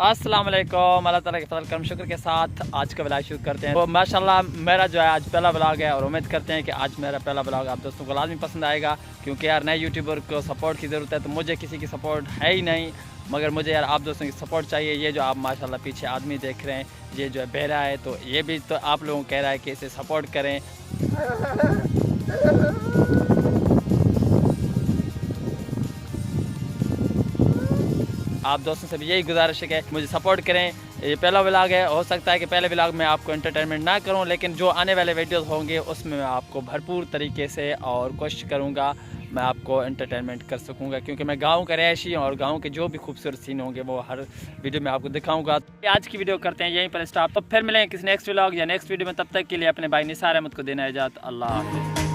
अस्सलाम वालेकुम, अल्लाह ताला के फज़ल करम शुक्र के साथ आज का व्लॉग शुरू करते हैं। तो माशाल्लाह मेरा जो है आज पहला व्लॉग है और उम्मीद करते हैं कि आज मेरा पहला व्लॉग आप दोस्तों को लाजमी पसंद आएगा, क्योंकि यार नए यूट्यूबर को सपोर्ट की ज़रूरत है। तो मुझे किसी की सपोर्ट है ही नहीं, मगर मुझे यार आप दोस्तों की सपोर्ट चाहिए। ये जो आप माशाल्लाह पीछे आदमी देख रहे हैं, ये जो है बहरा है, तो ये भी तो आप लोगों को कह रहा है कि इसे सपोर्ट करें। आप दोस्तों से भी यही गुजारिश है कि मुझे सपोर्ट करें। ये पहला व्लॉग है, हो सकता है कि पहले व्लॉग में आपको एंटरटेनमेंट ना करूं, लेकिन जो आने वाले वीडियोस होंगे उसमें मैं आपको भरपूर तरीके से और कोशिश करूंगा मैं आपको एंटरटेनमेंट कर सकूंगा, क्योंकि मैं गांव का रहायशी हूं और गांव के जो भी खूबसूरत सीन होंगे वो हर वीडियो में आपको दिखाऊंगा। आज की वीडियो करते हैं यहीं पर स्टॉप, तो फिर मिलेंगे किसी नेक्स्ट व्लॉग या नेक्स्ट वीडियो में। तब तक के लिए अपने भाई निसार अहमद को देना इजाज़त। अल्लाह हाफ़िज़।